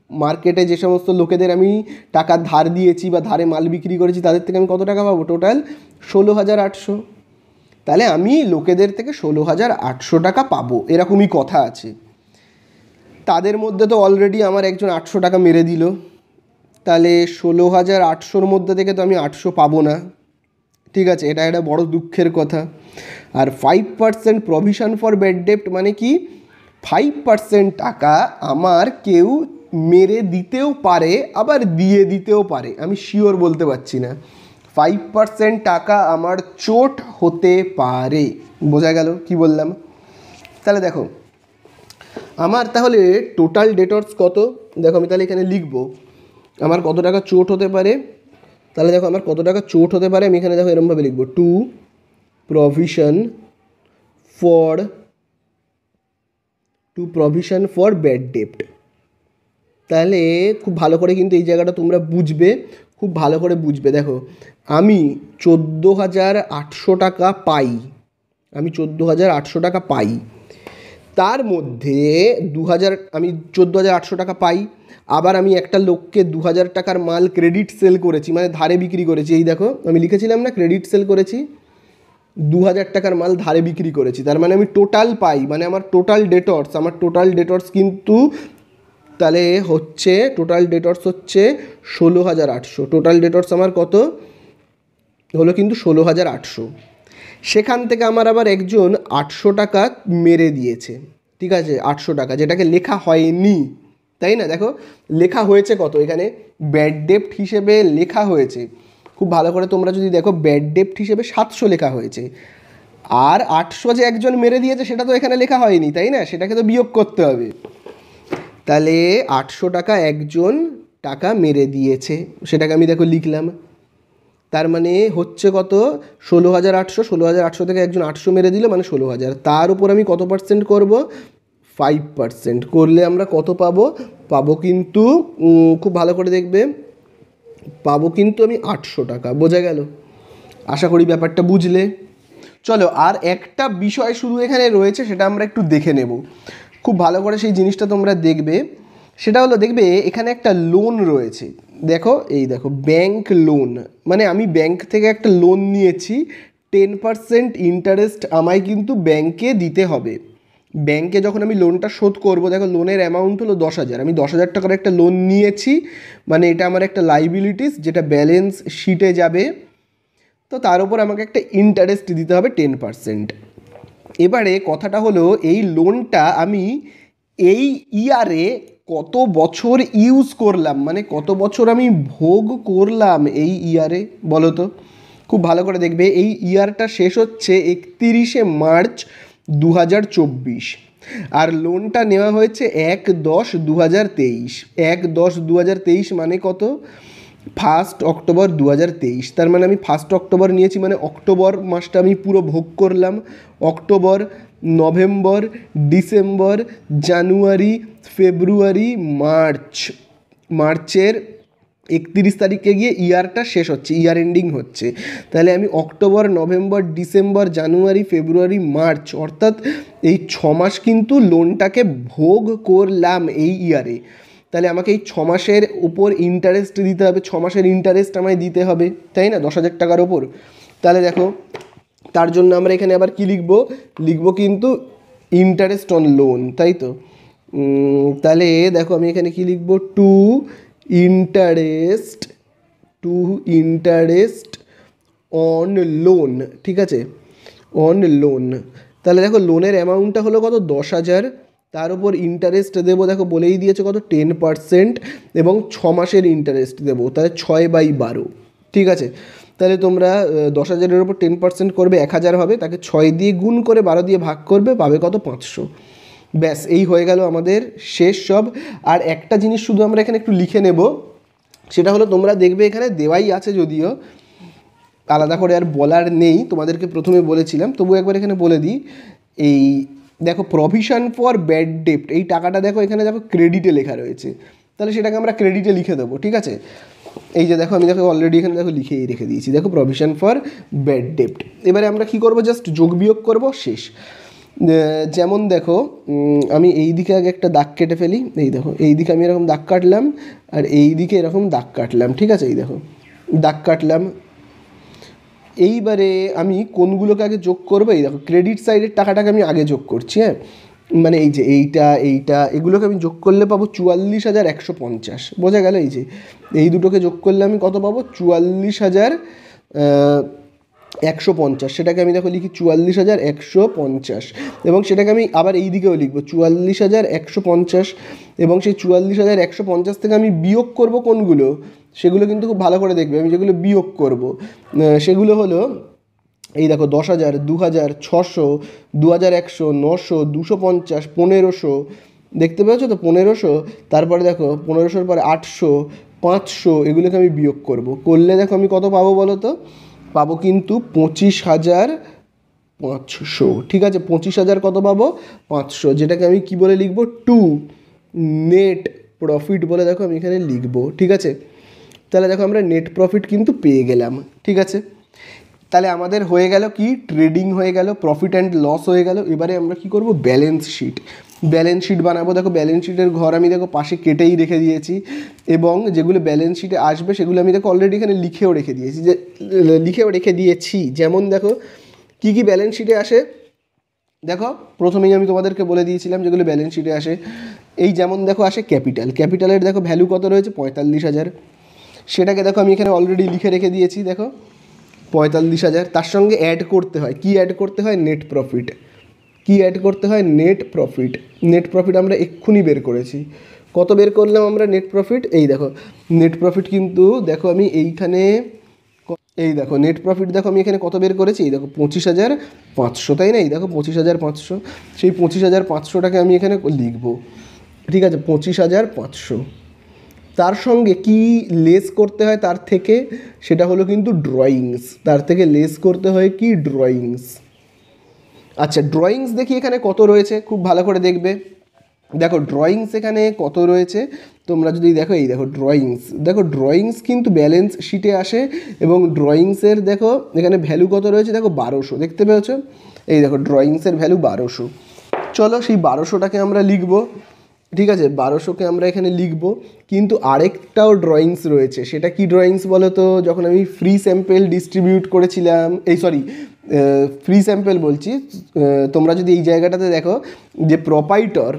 মার্কেটে যে সমস্ত লোকেদের আমি টাকা ধার দিয়েছি বা ধারে মাল বিক্রি করেছি তাদের থেকে আমি কত টাকা পাবো? টোটাল 16,800। তাহলে আমি লোকেদের থেকে 16,800 টাকা পাবো, এরকমই কথা আছে। তাদের মধ্যে তো অলরেডি আমার একজন 800 টাকা মেরে দিল, তাহলে 16,800-র মধ্যে থেকে তো আমি 800 পাবো না, ঠিক আছে, এটা একটা বড় দুঃখের কথা। আর 5% প্রভিশন ফর ব্যাড ডেপ্ট মানে কি, 5% টাকা আমার কেউ মেরে দিতেও পারে আবার দিয়ে দিতেও পারে, আমি শিওর বলতে পারছি না। 5% টাকা আমার চোট হতে পারে। বোঝা গেল কি বললাম? তাহলে দেখো আমার তাহলে টোটাল ডেটর্স কত, দেখো আমি তাহলে এখানে লিখবো আমার কত টাকা চোট হতে পারে। তাহলে দেখো আমার কত টাকা চোট হতে পারে, আমি এখানে দেখো এরকমভাবে লিখবো, টু প্রভিশন ফর ব্যাড ডেপ্ট। তাহলে খুব ভালো করে কিন্তু এই জায়গাটা তোমরা বুঝবে, খুব ভালো করে বুঝবে। দেখো আমি 14,800 টাকা পাই, আমি 14,800 টাকা পাই, তার মধ্যে 2,000 আমি 14,800 টাকা পাই। আবার আমি একটা লোককে 2,000 টাকার মাল ক্রেডিট সেল করেছি, মানে ধারে বিক্রি করেছি। এই দেখো আমি লিখেছিলাম না ক্রেডিট সেল করেছি, 2,000 টাকার মাল ধারে বিক্রি করেছি। তার মানে আমি টোটাল পাই, মানে আমার টোটাল ডেটর্স কিন্তু তাহলে হচ্ছে টোটাল ডেটর্স হচ্ছে 16,800। টোটাল ডেটর্স আমার কত হলো কিন্তু 16,800। সেখান থেকে আমার আবার একজন 800 টাকা মেরে দিয়েছে, ঠিক আছে, 800 টাকা যেটাকে লেখা হয়নি, তাই না? দেখো লেখা হয়েছে কত, এখানে ব্যাড ডেপ্ট হিসেবে লেখা হয়েছে, খুব ভালো করে তোমরা যদি দেখো ব্যাড ডেপ্ট হিসেবে 700 লেখা হয়েছে। আর 800 যে একজন মেরে দিয়েছে সেটা তো এখানে লেখা হয়নি, তাই না? সেটাকে তো বিয়োগ করতে হবে। তাহলে 800 টাকা একজন টাকা মেরে দিয়েছে, সেটাকে আমি দেখো লিখলাম। তার মানে হচ্ছে কত, 16,800। 16,800 থেকে একজন 800 মেরে দিল, মানে 16,000। তার উপর আমি কত পার্সেন্ট করব, 5% করলে আমরা কত পাবো, পাবো কিন্তু খুব ভালো করে দেখবে, পাবো কিন্তু আমি 800 টাকা। বোঝা গেল? আশা করি ব্যাপারটা বুঝলে। চলো আর একটা বিষয় শুধু এখানে রয়েছে, সেটা আমরা একটু দেখে নেব, খুব ভালো করে সেই জিনিসটা তোমরা দেখবে। সেটা হলো, দেখবে এখানে একটা লোন রয়েছে, দেখো এই দেখো ব্যাংক লোন, মানে আমি ব্যাংক থেকে একটা লোন নিয়েছি, 10% ইন্টারেস্ট আমায় কিন্তু ব্যাংকে দিতে হবে। ব্যাংকে যখন আমি লোনটা শোধ করব, দেখো লোনের অ্যামাউন্ট হলো 10,000, আমি 10,000 টাকার একটা লোন নিয়েছি, মানে এটা আমার একটা লাইবিলিটিস যেটা ব্যালেন্স শিটে যাবে। তো তার উপর আমাকে একটা ইন্টারেস্ট দিতে হবে 10%। এবারে কথাটা হলো, এই লোনটা আমি এই ইয়ারে কত বছর ইউজ করলাম, মানে কত বছর আমি ভোগ করলাম এই ইয়ারে, বলো তো? খুব ভালো করে দেখবে, এই ইয়ারটা শেষ হচ্ছে 31শে মার্চ 2024, আর লোনটা নেওয়া হয়েছে 1/10/2023। 1/10/2023 মানে কত, 1 অক্টোবর 2023। তার মানে আমি 1 অক্টোবর নিয়েছি, মানে অক্টোবর মাসটা আমি পুরো ভোগ করলাম। অক্টোবর, নভেম্বর, ডিসেম্বর, জানুয়ারি, ফেব্রুয়ারি, মার্চের 31 তারিখে গিয়ে ইয়ারটা শেষ হচ্ছে, ইয়ার এন্ডিং হচ্ছে। তাহলে আমি অক্টোবর, নভেম্বর, ডিসেম্বর, জানুয়ারি, ফেব্রুয়ারি, মার্চ, অর্থাৎ এই 6 মাস কিন্তু লোনটাকে ভোগ করলাম এই ইয়ারে। তাহলে আমাকে এই 6 মাসের উপর ইন্টারেস্ট দিতে হবে, 6 মাসের ইন্টারেস্ট আমায় দিতে হবে, তাই না, 10,000 টাকার ওপর। তাহলে দেখো তার জন্য আমরা এখানে আবার কি লিখবো কিন্তু ইন্টারেস্ট অন লোন, তাই তো। তাহলে দেখো আমি এখানে কি লিখবো, টু ইন্টারেস্ট অন লোন, ঠিক আছে, অন লোন। তাহলে দেখো লোনের অ্যামাউন্টটা হলো কত, 10,000, তার উপর ইন্টারেস্ট দেবো, দেখো বলেই দিয়েছে কত, 10%, এবং 6 মাসের ইন্টারেস্ট দেবো, তাহলে 6/12, ঠিক আছে। তাহলে তোমরা 10,000-এর উপর 10% করবে, 1,000 হবে, তাকে 6 দিয়ে গুণ করে 12 দিয়ে ভাগ করবে, পাবে কত, 500। ব্যাস এই হয়ে গেল আমাদের শেষ সব। আর একটা জিনিস শুধু আমরা এখানে একটু লিখে নেব, সেটা হলো তোমরা দেখবে এখানে দেওয়াই আছে, যদিও আলাদা করে আর বলার নেই, তোমাদেরকে প্রথমে বলেছিলাম, তবু একবার এখানে বলে দিই। এই দেখো প্রভিশন ফর ব্যাড ডেপ্ট, এই টাকাটা দেখো এখানে দেখো ক্রেডিটে লেখা রয়েছে, তাহলে সেটাকে আমরা ক্রেডিটে লিখে দেবো, ঠিক আছে। এই যে দেখো আমি দেখো অলরেডি এখানে দেখো লিখেই রেখে দিয়েছি, দেখো প্রভিশন ফর ব্যাড ডেপ্ট। এবারে আমরা কি করব, জাস্ট যোগ বিয়োগ করব, শেষ। যেমন দেখো আমি এই দিকে আগে একটা দাগ কেটে ফেলি, এই দেখো এই দিকে আমি এরকম দাগ কাটলাম, আর এই দিকে এরকম দাগ কাটলাম, ঠিক আছে, এই দেখো দাগ কাটলাম। এইবারে আমি কোনগুলোকে আগে যোগ করবো, এই দেখো ক্রেডিট সাইডের টাকাটাকে আমি আগে যোগ করছি, হ্যাঁ, মানে এই যে এইটা এগুলোকে আমি যোগ করলে পাবো 44,150। বোঝা গেল? এই যে এই দুটোকে যোগ করলে আমি কত পাবো, 44,150। সেটাকে আমি দেখো লিখি 44,150, এবং সেটাকে আমি আবার এই দিকেও লিখবো 44,150, এবং সেই 44,150 থেকে আমি বিয়োগ করব কোনগুলো, সেগুলো কিন্তু খুব ভালো করে দেখবে। আমি যেগুলো বিয়োগ করব সেগুলো হলো, এই দেখো 10,000, 2,000, 600, 2,100, 900, 250, 1,500, দেখতে পাচ্ছ তো 1,500। তারপরে দেখো 1,500-র পরে 800, 500, এগুলোকে আমি বিয়োগ করলে দেখো আমি কত পাবো বলো তো, পাবো কিন্তু 25,500, ঠিক আছে। 25,000 কত পাবো, 500, যেটাকে আমি কি বলে লিখবো, টু নেট প্রফিট বলে দেখো আমি এখানে লিখবো, ঠিক আছে। তাহলে দেখো আমরা নেট প্রফিট কিন্তু পেয়ে গেলাম, ঠিক আছে। তাহলে আমাদের হয়ে গেল কি, ট্রেডিং হয়ে গেল, প্রফিট অ্যান্ড লস হয়ে গেল। এবারে আমরা কি করব, ব্যালেন্স শিট। ব্যালেন্স শিট বানাবো। দেখো ব্যালেন্স শিটের ঘর আমি দেখো পাশে কেটেই রেখে দিয়েছি, এবং যেগুলো ব্যালেন্স শিটে আসবে সেগুলো আমি দেখো অলরেডি এখানে লিখেও রেখে দিয়েছি। যেমন দেখো কি কি ব্যালেন্স শিটে আসে, দেখো প্রথমেই আমি তোমাদেরকে বলে দিয়েছিলাম যেগুলো ব্যালেন্স শিটে আসে। এই যেমন দেখো আসে ক্যাপিটালের দেখো ভ্যালু কত রয়েছে, 45,000। সেটাকে দেখো আমি এখানে অলরেডি লিখে রেখে দিয়েছি, দেখো 45,000। তার সঙ্গে অ্যাড করতে হয়, কি অ্যাড করতে হয়, নেট প্রফিট। কি অ্যাড করতে হয়, নেট প্রফিট। নেট প্রফিট আমরা এক্ষুনি বের করেছি। কত বের করলাম আমরা নেট প্রফিট, এই দেখো নেট প্রফিট কিন্তু দেখো আমি এইখানে, এই দেখো নেট প্রফিট দেখো আমি এখানে কত বের করেছি, এই দেখো 25,500, তাই না? এই দেখো 25,500। সেই 25,500টাকে আমি এখানে লিখবো, ঠিক আছে, 25,500। তার সঙ্গে কি লেস করতে হয় তার থেকে, সেটা হলো কিন্তু ড্রয়িংস। তার থেকে লেস করতে হয় কি, ড্রয়িংস। আচ্ছা ড্রয়িংস দেখি এখানে কত রয়েছে, খুব ভালো করে দেখবে। দেখো ড্রয়িংস এখানে কত রয়েছে, তোমরা যদি দেখো, এই দেখো ড্রয়িংস কিন্তু ব্যালেন্স শিটে আসে, এবং ড্রয়িংসের দেখো এখানে ভ্যালু কত রয়েছে, দেখো 1200, দেখতে পেয়েছো? এই দেখো ড্রয়িংসের ভ্যালু 1200। চলো সেই 1200টাকে আমরা লিখবো, ঠিক আছে, 1200কে আমরা এখানে লিখবো। কিন্তু আরেকটাও ড্রয়িংস রয়েছে, সেটা কি ড্রয়িংস বলো তো? যখন আমি ফ্রি স্যাম্পেল ডিস্ট্রিবিউট করেছিলাম, ফ্রি স্যাম্পেল বলছি, তোমরা যদি এই জায়গাটাতে দেখো যে প্রপাইটর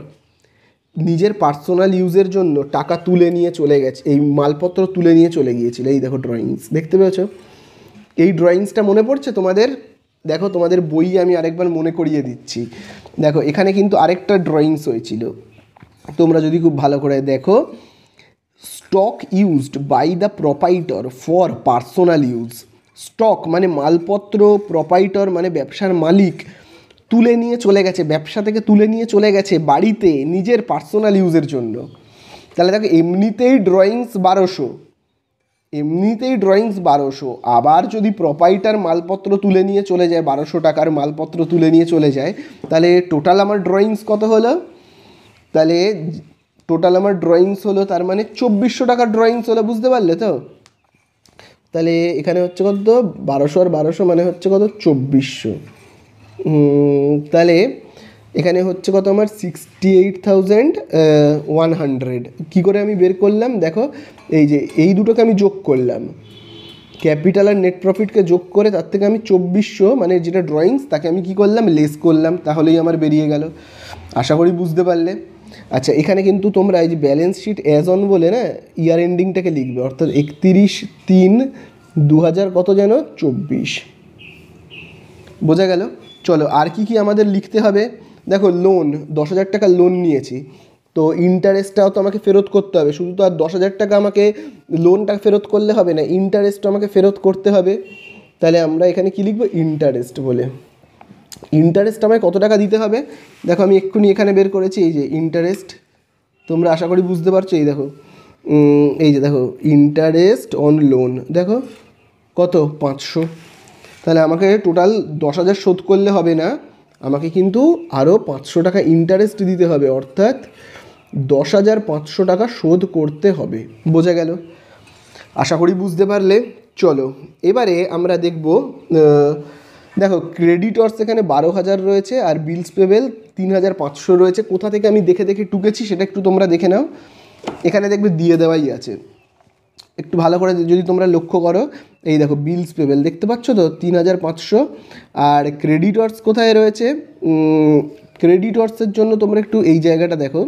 নিজের পার্সোনাল ইউজের জন্য টাকা তুলে নিয়ে চলে গেছে, এই মালপত্র তুলে নিয়ে চলে গিয়েছিল। এই দেখো ড্রয়িংস, দেখতে পেয়েছো? এই ড্রয়িংসটা মনে পড়ছে তোমাদের? দেখো তোমাদের বই আমি আরেকবার মনে করিয়ে দিচ্ছি। দেখো এখানে কিন্তু আরেকটা ড্রয়িংস হয়েছিল, তোমরা যদি খুব ভালো করে দেখো, stock used by the proprietor for personal use. Stock মানে মালপত্র, প্রপাইটর মানে ব্যবসার মালিক, তুলে নিয়ে চলে গেছে, ব্যবসা থেকে তুলে নিয়ে চলে গেছে বাড়িতে নিজের পার্সোনাল ইউজের জন্য। তাহলে দেখো এমনিতেই ড্রয়িংস 1200, আবার যদি প্রপাইটার মালপত্র তুলে নিয়ে চলে যায়, 1200 টাকার মালপত্র তুলে নিয়ে চলে যায়, তাহলে টোটাল আমার ড্রয়িংস কত হলো? তাহলে টোটাল আমার ড্রয়িংস হলো, তার মানে 2400 টাকার ড্রয়িংস হলো, বুঝতে পারলে তো? তাহলে এখানে হচ্ছে কত, 1200 আর 1200 মানে হচ্ছে কত, 2400। তাহলে এখানে হচ্ছে কত আমার, 68,100। কী করে আমি বের করলাম, দেখো এই দুটোকে আমি যোগ করলাম, ক্যাপিটাল আর নেট প্রফিটকে যোগ করে তার থেকে আমি 2400 মানে যেটা ড্রয়িংস তাকে আমি কি করলাম, লেস করলাম, তাহলেই আমার বেরিয়ে গেল। আশা করি বুঝতে পারলে। আচ্ছা এখানে কিন্তু তোমরা এই যে ব্যালেন্স শিট অ্যাজ অন বলে না, ইয়ার এন্ডিংটাকে লিখবে, অর্থাৎ 31/3/2000 কত যেন, 24। বোঝা গেল? চলো আর কি কি আমাদের লিখতে হবে। দেখো লোন, 10,000 টাকা লোন নিয়েছি, তো ইন্টারেস্টটাও তো আমাকে ফেরত করতে হবে। শুধু তো আর 10,000 টাকা আমাকে লোনটা ফেরত করলে হবে না, ইন্টারেস্টও আমাকে ফেরত করতে হবে। তাহলে আমরা এখানে কি লিখবো, ইন্টারেস্ট বলে। ইন্টারেস্ট আমায় কত টাকা দিতে হবে, দেখো আমি এক্ষুনি এখানে বের করেছি, এই যে ইন্টারেস্ট, তোমরা আশা করি বুঝতে পারছো। এই দেখো দেখো ইন্টারেস্ট অন লোন, দেখো কত, 500। তাহলে আমাকে টোটাল 10,000 শোধ করলে হবে না, আমাকে কিন্তু আরও 500 টাকা ইন্টারেস্ট দিতে হবে, অর্থাৎ 10,500 টাকা শোধ করতে হবে। বোঝা গেল? আশা করি বুঝতে পারলে। চলো এবারে আমরা দেখব, দেখো ক্রেডিটর্স এখানে 12,000 রয়েছে, আর বিলস পেবেল 3,500 রয়েছে। কোথা থেকে আমি দেখে দেখে টুকেছি সেটা একটু তোমরা দেখে নাও, এখানে দেখবে দিয়ে দেওয়াই আছে। একটু ভালো করে যদি তোমরা লক্ষ্য করো, এই দেখো বিলস পেবেল দেখতে পাচ্ছ তো 3,500, আর ক্রেডিটর্স কোথায় রয়েছে, ক্রেডিটর্সের জন্য তোমরা একটু এই জায়গাটা দেখো,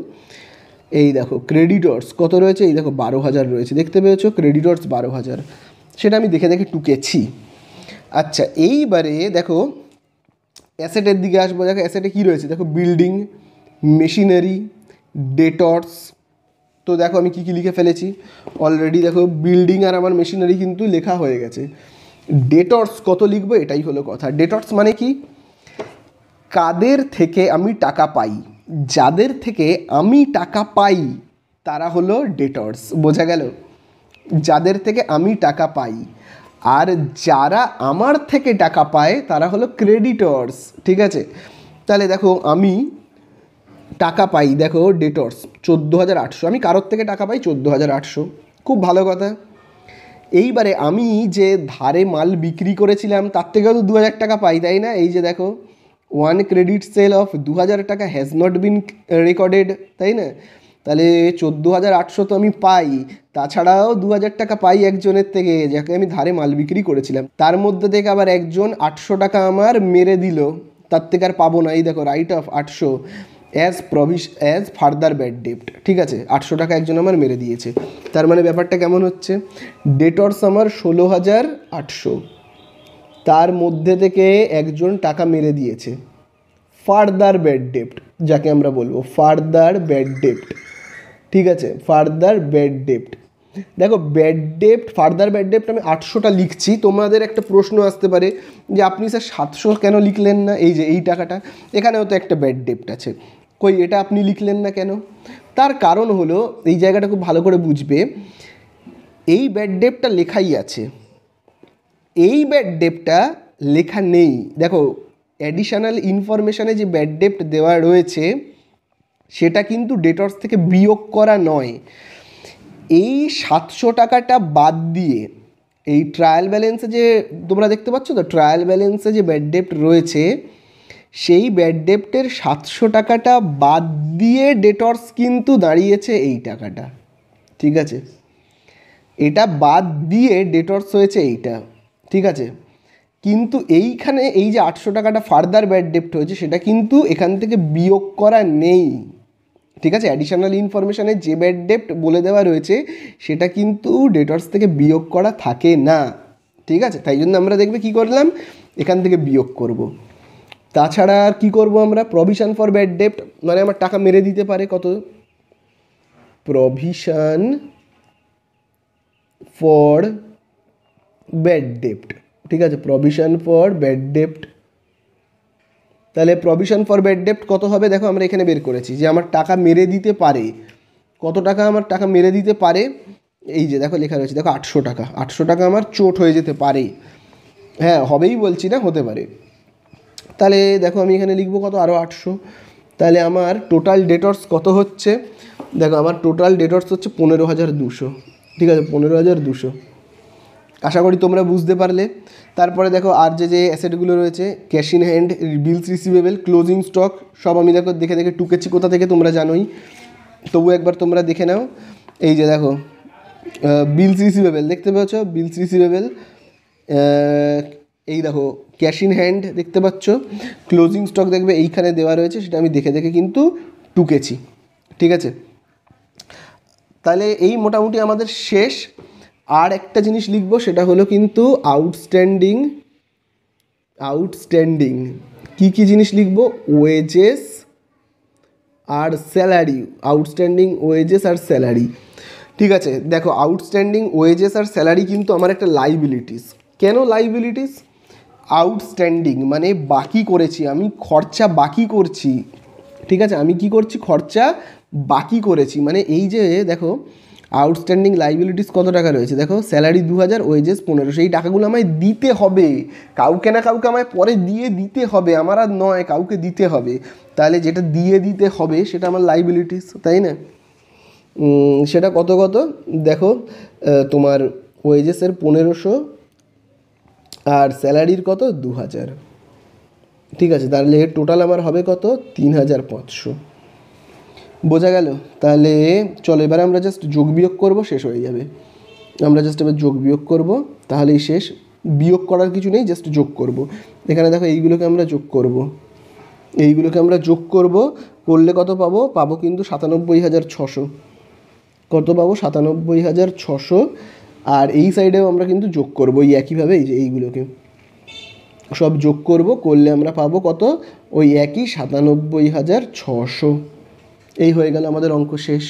এই দেখো ক্রেডিটর্স কত রয়েছে, এই দেখো 12,000 রয়েছে, দেখতে পেয়েছো? ক্রেডিটর্স 12,000, সেটা আমি দেখে দেখে টুকেছি। আচ্ছা এইবারে দেখো অ্যাসেটের দিকে আসবো। দেখো অ্যাসেটে কী রয়েছে, দেখো বিল্ডিং, মেশিনারি, ডেটর্স। তো দেখো আমি কী কী লিখে ফেলেছি অলরেডি, দেখো বিল্ডিং আর আমার মেশিনারি কিন্তু লেখা হয়ে গেছে। ডেটর্স কত লিখবো এটাই হলো কথা। ডেটর্স মানে কি, কাদের থেকে আমি টাকা পাই, যাদের থেকে আমি টাকা পাই তারা হলো ডেটর্স। বোঝা গেল? যাদের থেকে আমি টাকা পাই, আর যারা আমার থেকে টাকা পায় তারা হলো ক্রেডিটর্স। ঠিক আছে? তাহলে দেখো আমি টাকা পাই দেখো ডেটর্স 14,800, আমি কারোর থেকে টাকা পাই 14,800, খুব ভালো কথা। এইবারে আমি যে ধারে মাল বিক্রি করেছিলাম তার থেকেও তো 2,000 টাকা পাই, তাই না? এই যে দেখো ওয়ান ক্রেডিট সেল অফ 2,000 টাকা হ্যাজ নট বিন রেকর্ডেড, তাই না? তাহলে 14,800 তো আমি পাই, তাছাড়াও 2,000 টাকা পাই একজনের থেকে যাকে আমি ধারে মাল বিক্রি করেছিলাম, তার মধ্যে থেকে আবার একজন 800 টাকা আমার মেরে দিল, তার থেকে আর পাবো না। এই দেখো write off 800 as further bad ডেপ্ট, ঠিক আছে? 800 টাকা একজন আমার মেরে দিয়েছে, তার মানে ব্যাপারটা কেমন হচ্ছে, ডেটর্স আমার 16,800, তার মধ্যে থেকে একজন টাকা মেরে দিয়েছে, ফার্দার ব্যাড ডেপ্ট যাকে আমরা বলবো, ফার্দার ব্যাড ডেপ্ট, ঠিক আছে? Further bad ডেপ্ট। দেখো ব্যাড ডেপ্ট, ফার্দার ব্যাড ডেপ্ট আমি 800টা লিখছি, তোমাদের একটা প্রশ্ন আসতে পারে যে আপনি স্যার 700 কেন লিখলেন না? এই যে এই টাকাটা, এখানেও তো একটা ব্যাড ডেপ্ট আছে, কই এটা আপনি লিখলেন না কেন? তার কারণ হলো, এই জায়গাটা খুব ভালো করে বুঝবে, এই ব্যাড ডেপ্টটা লেখাই আছে, এই ব্যাড ডেপ্টটা লেখা নেই। দেখো অ্যাডিশনাল ইনফরমেশানে যে ব্যাড ডেপ্ট দেওয়া রয়েছে সেটা কিন্তু ডেটর্স থেকে বিয়োগ করা নয়। এই 700 টাকাটা বাদ দিয়ে এই ট্রায়াল ব্যালেন্সে যে তোমরা দেখতে পাচ্ছ তো, ট্রায়াল ব্যালেন্সে যে ব্যাড ডেপ্ট রয়েছে সেই ব্যাড ডেপ্টের 700 টাকাটা বাদ দিয়ে ডেটর্স কিন্তু দাঁড়িয়েছে এই টাকাটা, ঠিক আছে? এটা বাদ দিয়ে ডেটর্স হয়েছে এইটা, ঠিক আছে? কিন্তু এইখানে এই যে 800 টাকাটা ফার্দার ব্যাড ডেপ্ট হয়েছে সেটা কিন্তু এখান থেকে বিয়োগ করা নেই, ঠিক আছে? অ্যাডিশনাল ইনফরমেশানে যে ব্যাড ডেপ্ট বলে দেওয়া রয়েছে সেটা কিন্তু ডেটর্স থেকে বিয়োগ করা থাকে না, ঠিক আছে? তাই জন্য আমরা দেখবে কী করলাম, এখান থেকে বিয়োগ করব। তাছাড়া আর কী করবো আমরা, প্রভিশন ফর ব্যাড ডেপ্ট, মানে আমার টাকা মেরে দিতে পারে কত, প্রভিশন ফর ব্যাড ডেপ্ট, ঠিক আছে? প্রভিশন ফর ব্যাড ডেপ্ট, তাহলে প্রভিশন ফর ব্যাড ডেপ্ট কত হবে দেখো, আমরা এখানে বের করেছি যে আমার টাকা মেরে দিতে পারে, কত টাকা আমার টাকা মেরে দিতে পারে, এই যে দেখো লেখা রয়েছে, দেখো 800 টাকা, 800 টাকা আমার চোট হয়ে যেতে পারে, হ্যাঁ হবেই বলছি না, হতে পারে। তাহলে দেখো আমি এখানে লিখবো কত, আরও 800, তাহলে আমার টোটাল ডেটর্স কত হচ্ছে, দেখো আমার টোটাল ডেটর্স হচ্ছে 15,200, ঠিক আছে? 15,200, আশা করি তোমরা বুঝতে পারলে। তারপরে দেখো আর যে অ্যাসেটগুলো রয়েছে, cash in hand, bills receivable, closing stock, সব আমি দেখো দেখে টুকেছি কোথা থেকে তোমরা জানোই, তবু একবার তোমরা দেখে নাও। এই যে দেখো বিলস রিসিভেবল দেখতে পাচ্ছ, বিলস রিসিভেবল, এই দেখো ক্যাশ ইন হ্যান্ড দেখতে পাচ্ছ, ক্লোজিং স্টক দেখবে এইখানে দেওয়া রয়েছে, সেটা আমি দেখে কিন্তু টুকেছি, ঠিক আছে? তাহলে এই মোটামুটি আমাদের শেষ। আর একটা জিনিস লিখবো সেটা হলো কিন্তু আউটস্ট্যান্ডিং, কী জিনিস লিখবো, ওয়েজেস আর স্যালারি, আউটস্ট্যান্ডিং ওয়েজেস আর স্যালারি, ঠিক আছে? দেখো আউটস্ট্যান্ডিং ওয়েজেস আর স্যালারি কিন্তু আমার একটা লাইবিলিটিস। কেন লাইবিলিটিস? আউটস্ট্যান্ডিং মানে বাকি করেছি, আমি খরচা বাকি করছি, ঠিক আছে? আমি কি করছি, খরচা বাকি করেছি, মানে এই যে দেখো আউটস্ট্যান্ডিং লাইবিলিটিস কত টাকা রয়েছে, দেখো স্যালারি 2,000, ওয়েজেস 1500, এই টাকাগুলো আমায় দিতে হবে, কাউকে না কাউকে আমায় পরে দিয়ে দিতে হবে, আমার আর নয়, কাউকে দিতে হবে, তাহলে যেটা দিয়ে দিতে হবে সেটা আমার লাইবিলিটিস, তাই না? সেটা কত দেখো তোমার ওয়েজেসের 1500 আর স্যালারির কত 2,000, ঠিক আছে? তাহলে টোটাল আমার হবে কত, 3,500, বোঝা গেল? তাহলে চলো এবার আমরা জাস্ট যোগ বিয়োগ করবো, শেষ হয়ে যাবে। আমরা জাস্ট এবার যোগ বিয়োগ করবো, তাহলেই শেষ। বিয়োগ করার কিছু নেই, জাস্ট যোগ করব। এখানে দেখো এইগুলোকে আমরা যোগ করব, করলে কত পাবো কিন্তু 97,600, কত পাবো 97,600। আর এই সাইডেও আমরা কিন্তু যোগ করবো এই একইভাবে, এই যে এইগুলোকে সব যোগ করলে আমরা পাবো কত, ওই একই 97,600। এই হয়ে গেল আমাদের অঙ্ক শেষ।